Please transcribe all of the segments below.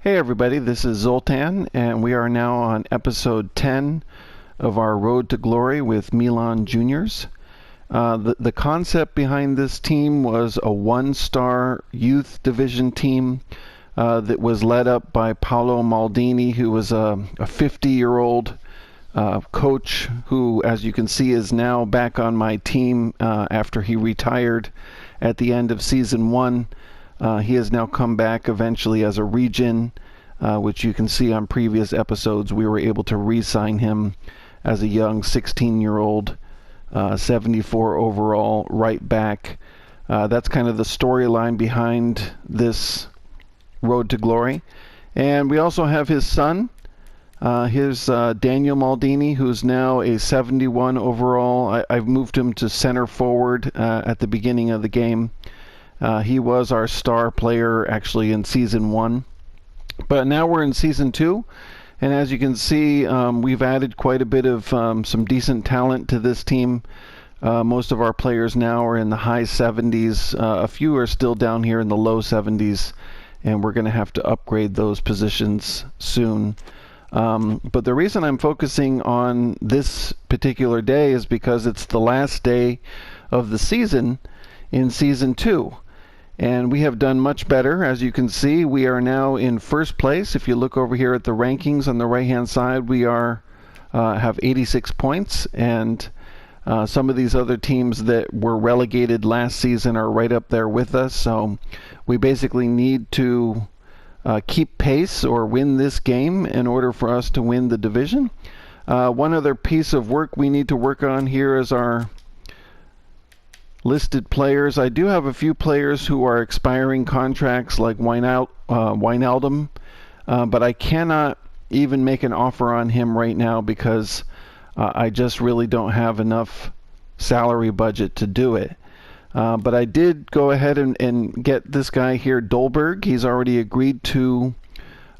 Hey everybody, this is Zoltan, and we are now on episode 10 of our Road to Glory with Milan Juniors. The concept behind this team was a one-star youth division team that was led up by Paolo Maldini, who was a 50-year-old coach who, as you can see, is now back on my team after he retired at the end of season 1. He has now come back eventually as a region, which you can see on previous episodes. We were able to re-sign him as a young 16-year-old, 74 overall right back. That's kind of the storyline behind this Road to Glory. And we also have his son. Here's Daniel Maldini, who's now a 71 overall. I've moved him to center forward at the beginning of the game. He was our star player actually in season 1. But now we're in season 2, and as you can see, we've added quite a bit of some decent talent to this team. Most of our players now are in the high 70s. A few are still down here in the low 70s, and we're going to have to upgrade those positions soon. But the reason I'm focusing on this particular day is because it's the last day of the season in season 2. And we have done much better. As you can see, we are now in first place. If you look over here at the rankings on the right-hand side, we are have 86 points, and some of these other teams that were relegated last season are right up there with us. So we basically need to keep pace or win this game in order for us to win the division. One other piece of work we need to work on here is our listed players. I do have a few players who are expiring contracts like Wijnaldum, but I cannot even make an offer on him right now because I just really don't have enough salary budget to do it. But I did go ahead and get this guy here, Dolberg. He's already agreed to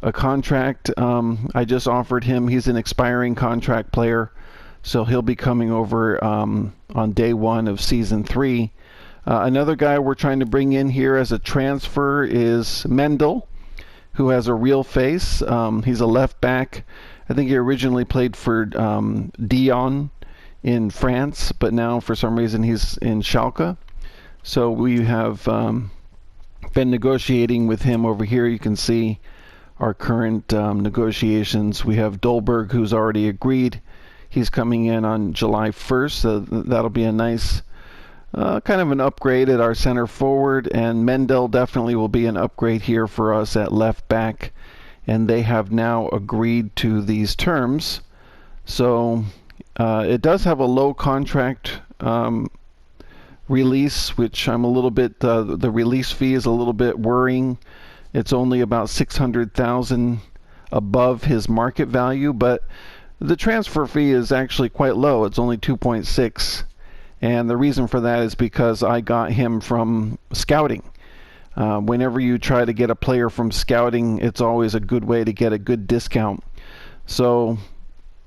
a contract. I just offered him. He's an expiring contract player, so he'll be coming over on day 1 of season 3. Another guy we're trying to bring in here as a transfer is Mendel, who has a real face. He's a left back. I think he originally played for Dijon in France, but now for some reason he's in Schalke. So we have been negotiating with him over here. You can see our current negotiations. We have Dolberg, who's already agreed. He's coming in on July 1st, so that'll be a nice kind of an upgrade at our center forward. And Mendel definitely will be an upgrade here for us at left back. And they have now agreed to these terms. So it does have a low contract release, which I'm a little bit, the release fee is a little bit worrying. It's only about 600,000 above his market value, but the transfer fee is actually quite low. It's only 2.6, and the reason for that is because I got him from scouting. Whenever you try to get a player from scouting, it's always a good way to get a good discount. So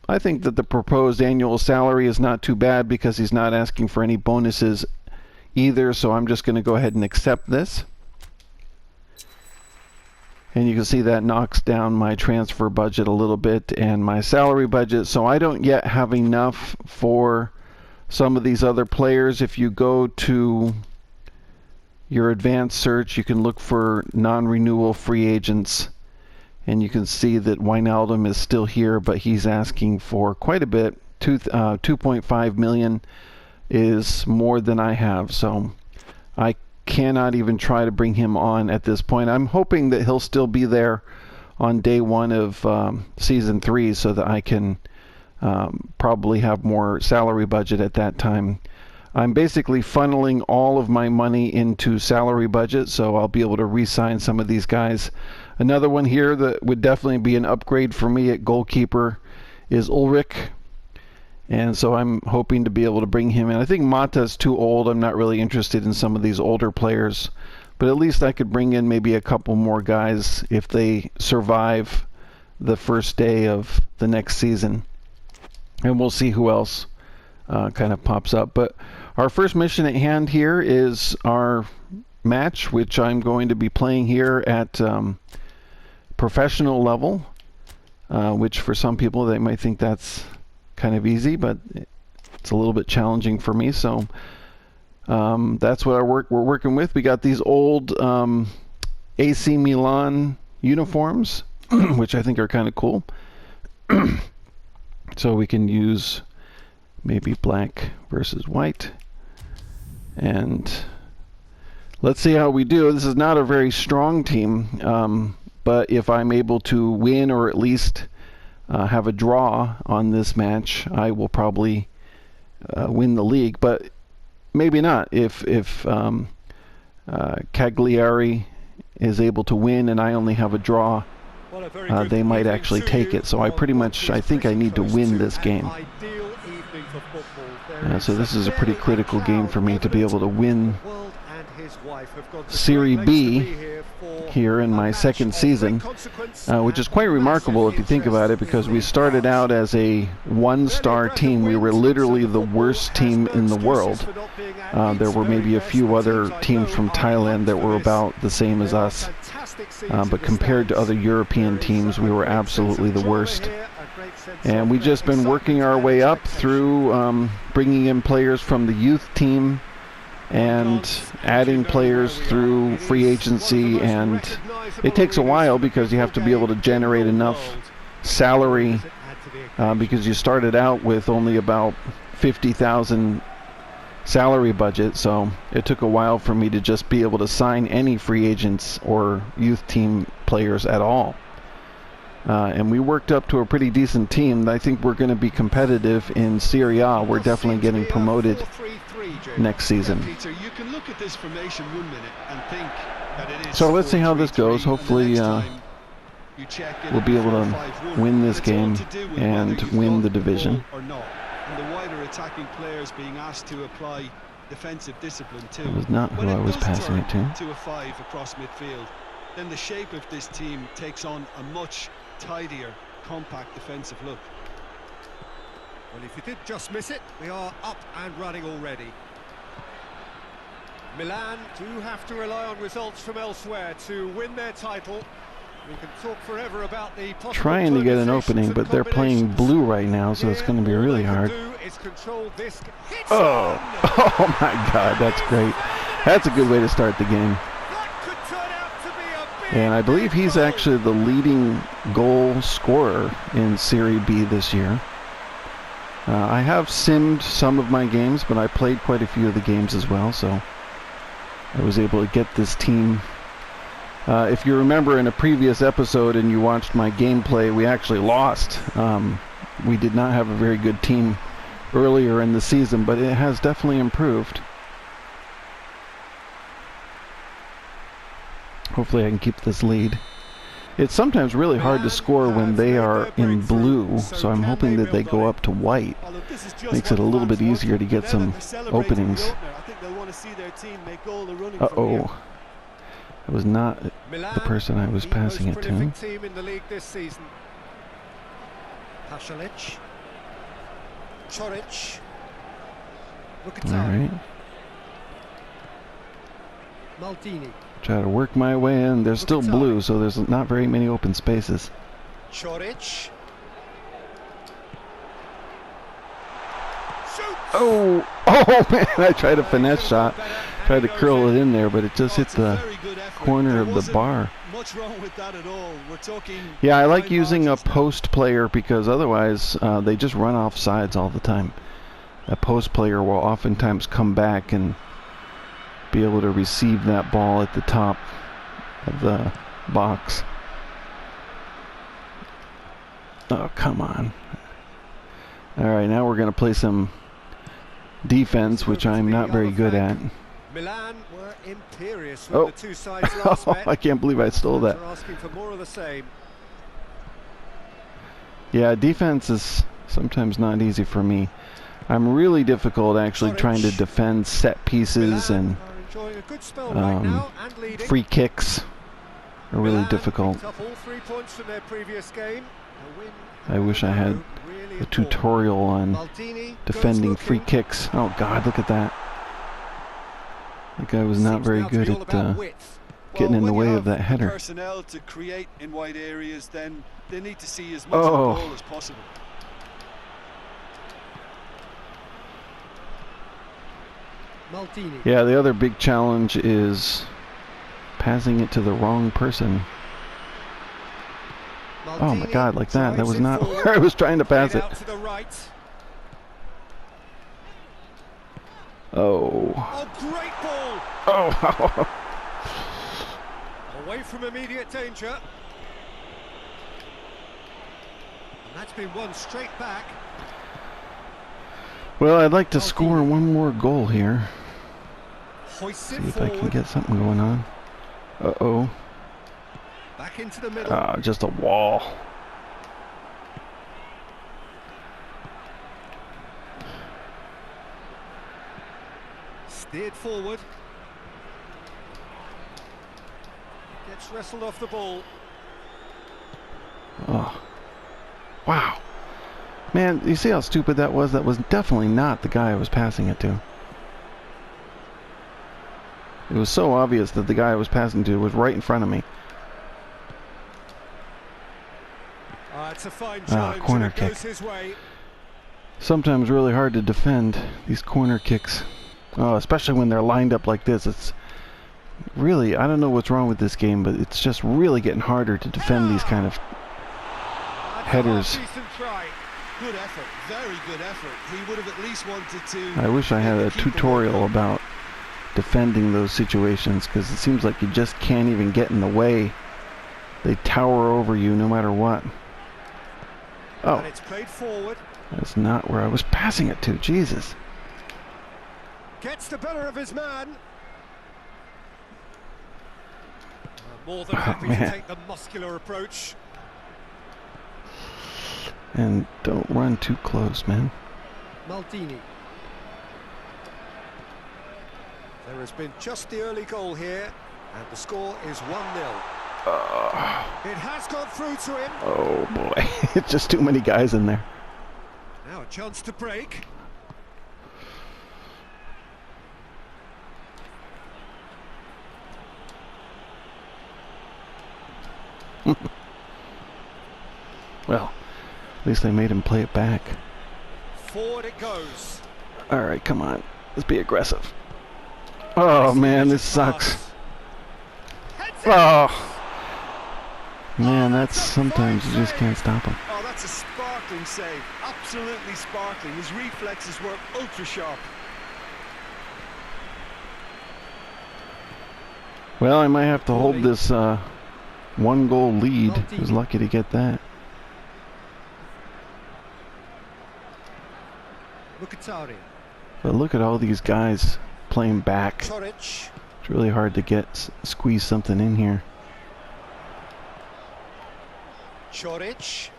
I think that the proposed annual salary is not too bad because he's not asking for any bonuses either, so I'm just going to go ahead and accept this. And you can see that knocks down my transfer budget a little bit and my salary budget. So I don't yet have enough for some of these other players. If you go to your advanced search, you can look for non-renewal free agents. And you can see that Wijnaldum is still here, but he's asking for quite a bit. 2.5 million is more than I have. So I cannot even try to bring him on at this point. I'm hoping that he'll still be there on day 1 of season 3 so that I can probably have more salary budget at that time. I'm basically funneling all of my money into salary budget, so I'll be able to re-sign some of these guys. Another one here that would definitely be an upgrade for me at goalkeeper is Ulrich. And so I'm hoping to be able to bring him in. I think Mata's too old. I'm not really interested in some of these older players. But at least I could bring in maybe a couple more guys if they survive the first day of the next season. And we'll see who else kind of pops up. But our first mission at hand here is our match, which I'm going to be playing here at professional level, which for some people they might think that's kind of easy, but it's a little bit challenging for me. So that's what we're working with. We got these old AC Milan uniforms, which I think are kind of cool. So we can use maybe black versus white. And let's see how we do. This is not a very strong team, but if I'm able to win or at least have a draw on this match, I will probably win the league. But maybe not. If Cagliari is able to win and I only have a draw, they might actually take it. So I think I need to win this game. So this is a pretty critical game for me to be able to win Serie B here in my second season, which is quite remarkable if you think about it, because we started out as a one-star team. We were literally the worst team in the world. There were maybe a few other teams from Thailand that were about the same as us, but compared to other European teams, we were absolutely the worst. And we've just been working our way up through bringing in players from the youth team and adding players through free agency, and it takes a while because you have to be able to generate enough salary because you started out with only about 50,000 salary budget, so it took a while for me to just be able to sign any free agents or youth team players at all. And we worked up to a pretty decent team. I think we're going to be competitive in Serie A. We're definitely getting promoted next season. So let's see how this goes. Hopefully we'll be able to win this game and win the division. And the wider attacking players being asked to apply defensive discipline too. That was not who I was passing it to. A 5 across midfield, then the shape of this team takes on a much tidier, compact defensive look. Well, if you did just miss it, we are up and running already. Milan do have to rely on results from elsewhere to win their title. We can talk forever about the trying to get an opening, but they're playing blue right now, so it's going to be really hard. Oh my God, that's great. That's a good way to start the game. And I believe he's actually the leading goal scorer in Serie B this year. I have simmed some of my games, but I played quite a few of the games as well, so I was able to get this team. If you remember in a previous episode and you watched my gameplay, we actually lost. We did not have a very good team earlier in the season, but it has definitely improved. Hopefully I can keep this lead. It's sometimes really hard to score when they are in blue, so I'm hoping that they go up to white. Makes it a little bit easier to get some openings. Uh-oh. It was not the person I was passing it to. All right. Try to work my way in. They're still blue, so there's not very many open spaces. Oh man! I tried a finesse shot, tried to curl it in there, but it just hit the corner of the bar. Yeah, I like using a post player because otherwise they just run off sides all the time. A post player will oftentimes come back and be able to receive that ball at the top of the box. Oh, come on. All right, now we're going to play some defense, which I'm not very good at. Milan were imperious with the two sides last met. I can't believe I stole that. Yeah, defense is sometimes not easy for me. I'm really difficult actually trying to defend set pieces, and free kicks are really difficult. I wish I had a tutorial on defending free kicks. Oh God, look at that. That guy was not very good at getting in the way of that When you have header. the personnel to create in wide areas, then they need to see as much of Oh. the goal as possible. Maldini. Yeah, the other big challenge is passing it to the wrong person. Oh my God, like that. That was not where I was trying to pass it. Out to the right. Oh. Oh, great ball! Oh. Away from immediate danger. And that's been won straight back. Well, I'd like to score one more goal here. Hoists See it if I can forward. get something going on. Uh-oh. Back into the middle. Ah, just a wall. Steered forward. Gets wrestled off the ball. Oh. Wow. Man, you see how stupid that was? That was definitely not the guy I was passing it to. It was so obvious that the guy I was passing to was right in front of me. It's a fine challenge, corner and it goes kick. his way. Sometimes really hard to defend these corner kicks. Oh, especially when they're lined up like this. It's really, I don't know what's wrong with this game, but it's just really getting harder to defend these kind of headers. Decent try. Good effort, very good effort. He would have at least wanted to... I wish I had make a the keeper tutorial work. about defending those situations, because it seems like you just can't even get in the way. They tower over you no matter what. Oh, And it's played forward. that's not where I was passing it to. Jesus. Gets the better of his man. More than Oh, happy to man. take the muscular approach. And don't run too close, man. Maldini. There has been just the early goal here, and the score is 1-0. It has gone through to him. Oh boy, it's just too many guys in there. Now a chance to break. Well, at least they made him play it back. Forward it goes. All right, come on, let's be aggressive. Oh man, this sucks. Heads it. Oh man, that's sometimes you just can't stop him. Oh, that's a sparkling save. Absolutely sparkling. His reflexes were ultra sharp. Well, I might have to hold this one goal lead. I was lucky to get that. Mkhitaryan. But look at all these guys playing back. Choric. It's really hard to get squeeze something in here. Choric.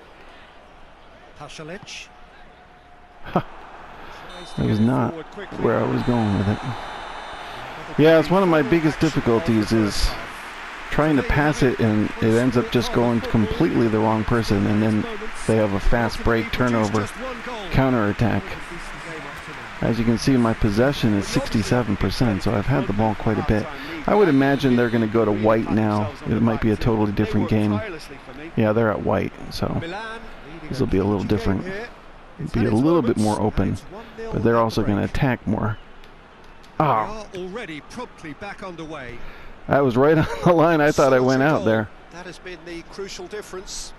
Pasalic. That was not where I was going with it. Yeah, it's one of my biggest difficulties is trying to pass it and it ends up just going completely the wrong person, and then they have a fast break, turnover, counter-attack. As you can see, my possession is 67%, so I've had the ball quite a bit. I would imagine they're going to go to white now. It might be a totally different game. Yeah, they're at white, so this will be a little different. It'll be a little bit more open, but they're also going to attack more. Oh, Already promptly back underway. that was right on the line. I thought I went out there. That has been the crucial difference.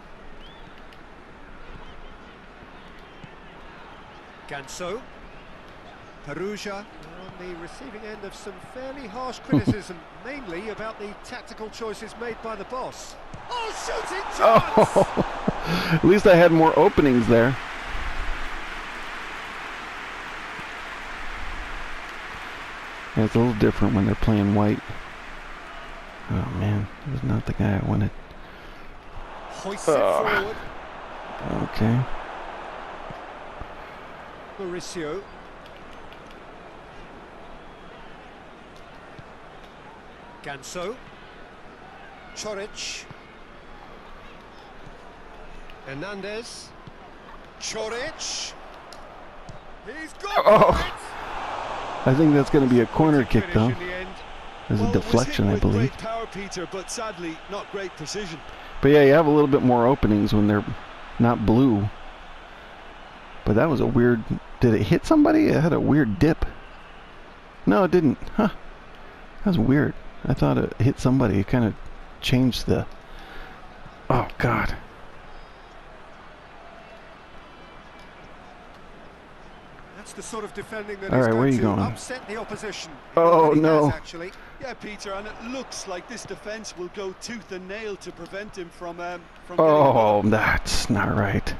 Ganso. Perugia on the receiving end of some fairly harsh criticism, mainly about the tactical choices made by the boss. Oh, shooting chance! Oh, at least I had more openings there. Yeah, it's a little different when they're playing white. Oh man, that was not the guy I wanted. Hoists it forward. Okay. Mauricio. Ganso. Choric. Hernandez. Choric. He's got Oh. it! I think that's going to be a corner kick, though. Finish in the end. There's a deflection, I believe. Great power, Peter, but sadly not great precision. But yeah, you have a little bit more openings when they're not blue. But that was a weird... Did it hit somebody? It had a weird dip. No, it didn't. Huh. That was weird. I thought it hit somebody. It kind of changed the... Oh, God. That's the sort of defending that All is right, where are going you to going? upset the opposition. Oh, It no. has, actually. Yeah, Peter, and it looks like this defence will go tooth and nail to prevent him from Oh, getting that's not right.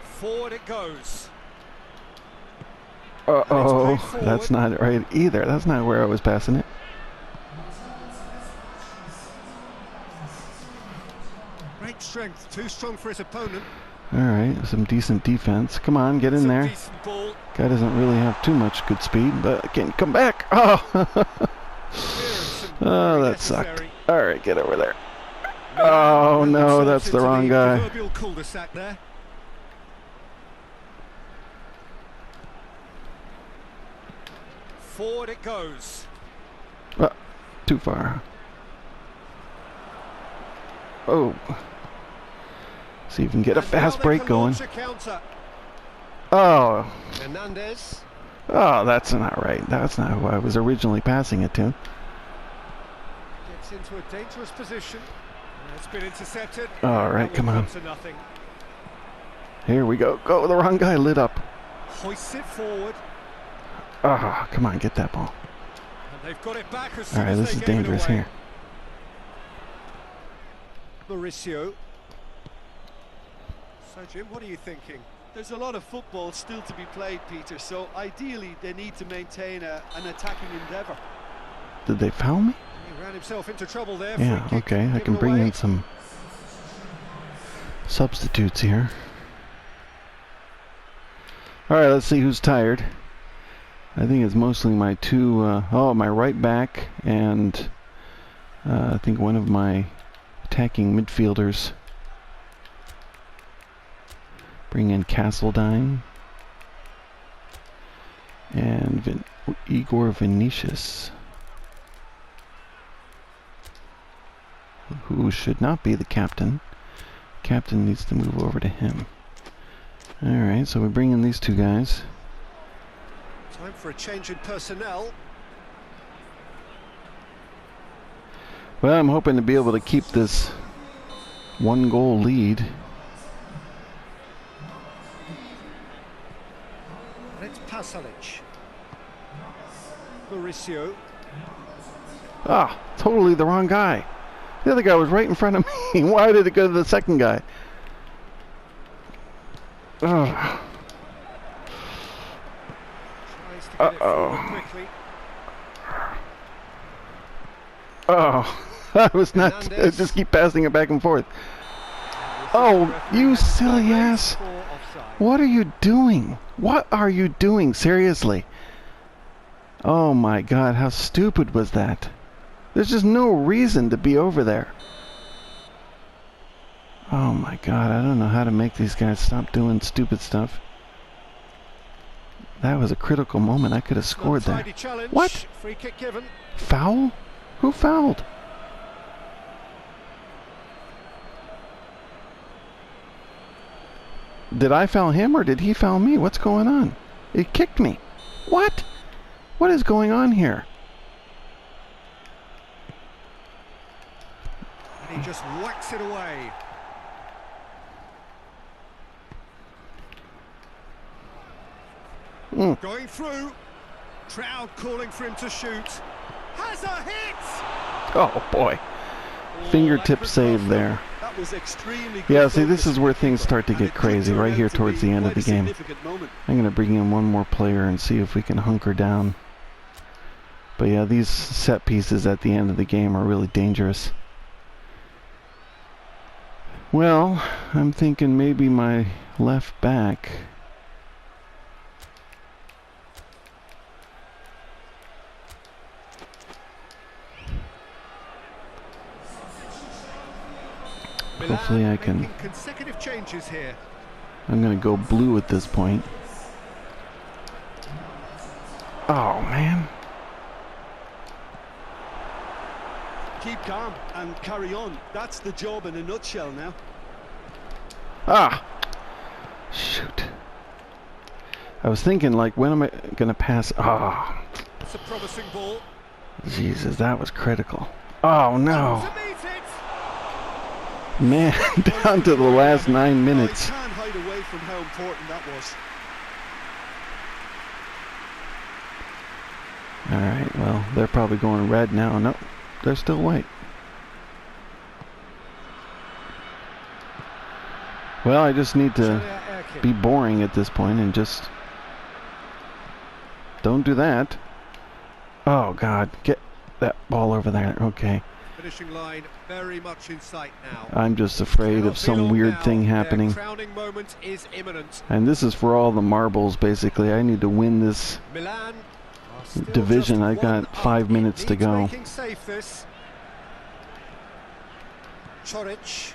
Forward it goes. Uh-oh, forward. that's not right either. That's not where I was passing it. Great strength, too strong for his opponent. All right, some decent defense. Come on, get in Some there. decent ball. Guy doesn't really have too much good speed, but can come back. Oh, oh, that sucked. All right, get over there. Oh no, that's the wrong guy. Proverbial cul-de-sac there. Forward it goes. Too far. Oh. See if we can get a fast break going. Oh. Hernandez. Oh, that's not right. That's not who I was originally passing it to. Gets into a dangerous position. It's been intercepted. All right, come on. To nothing. Here we go. Go, the wrong guy lit up. Hoists it forward. Oh, come on, get that ball. And they've got it back as All soon right, as this they is gave it dangerous away. here. Mauricio. So, Jim, what are you thinking? There's a lot of football still to be played, Peter, so ideally they need to maintain an attacking endeavour. Did they foul me? He ran himself into trouble there. Yeah, Free kick okay. I can given bring away. in some substitutes here. All right, let's see who's tired. I think it's mostly my two, my right back and I think one of my attacking midfielders. Bring in Castledine and Igor Vinicius, who should not be the captain. Captain needs to move over to him. Alright, so we bring in these two guys. Time for a change in personnel. Well, I'm hoping to be able to keep this 1-goal lead. It's Pasalic. Mauricio. Ah, totally the wrong guy. The other guy was right in front of me. Why did it go to the second guy? Oh. Tries to get it forward quickly. Oh, I was not. Hernandez. Just keep passing it back and forth. Oh, you silly ass. What are you doing? What are you doing? Seriously. Oh my God, how stupid was that? There's just no reason to be over there. Oh my God, I don't know how to make these guys stop doing stupid stuff. That was a critical moment. I could have scored there. What? Free kick given. Foul? Who fouled? Did I foul him or did he foul me? What's going on? He kicked me. What? What is going on here? And he just whacks it away. Going through. Crowd calling for him to shoot. Has a hit! Oh boy. Fingertip save there. That was extremely good. Yeah, see, this is where things start to get crazy, right here towards the end of the game. I'm going to bring in one more player and see if we can hunker down. But yeah, these set pieces at the end of the game are really dangerous. Well, I'm thinking maybe my left back. Hopefully I can. Consecutive changes here. I'm going to go blue at this point. Oh, man. keep calm and carry on. That's the job in a nutshell now. Ah! Shoot. I was thinking, like, when am I going to pass? Ah. It's a promising ball. Jesus, that was critical. Oh, no. To meet it. Man, down to the last 9 minutes. I can't hide away from how important that was. Alright, well, they're probably going red now. No, they're still white. Well, I just need to be boring at this point and just don't do that. Oh, God. Get that ball over there. Okay. Finishing line very much in sight now. I'm just afraid of some weird thing happening. Their crowning moment is imminent. And this is for all the marbles, basically. I need to win this Milan are still division. just I've got one 5 up. minutes It to needs go. making safe this. Choric.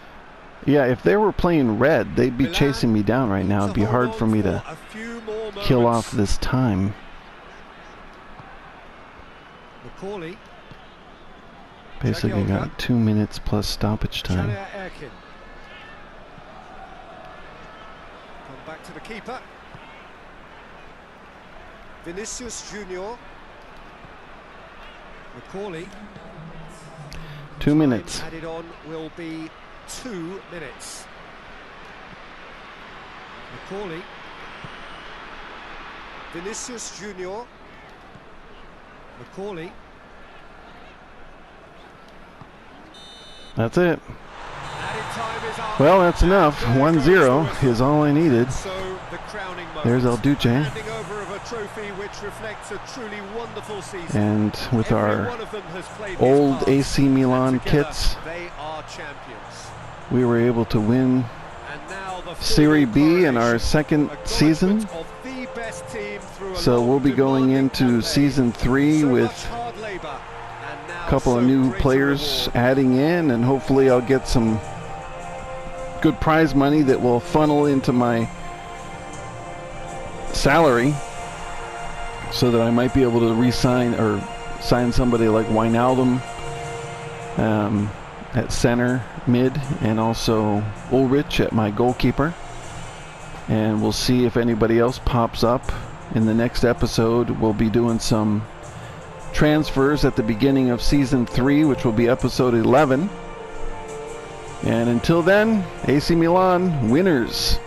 Yeah, if they were playing red, they'd be Milan chasing me down right now. It'd be hard for me to a few more kill moments. off this time. Macaulay. Basically got 2 minutes plus stoppage time. Come back to the keeper. Vinicius Junior. Macaulay. 2 minutes. Added on will be 2 minutes. Macaulay. Vinicius Junior. Macaulay. That's it. Added time is up. Well, that's enough. 1-0 is all I needed. So the crowning moment. There's El Duce. Handing over of a trophy which reflects a truly wonderful season. And with Every our one of them has played his old part, AC Milan and together kits, they are champions. we were able to win And now the Serie full B in our coronation, second acknowledgement season. of the best team through a So long, we'll be going demanding into campaign. season 3 So with much hard labor, and now a couple so of new great a players reward. adding in, and hopefully I'll get some good prize money that will funnel into my salary so that I might be able to re-sign or sign somebody like Wijnaldum at center mid, and also Ulrich at my goalkeeper. And we'll see if anybody else pops up. In the next episode, we'll be doing some transfers at the beginning of season 3, which will be episode 11. And until then, AC Milan winners.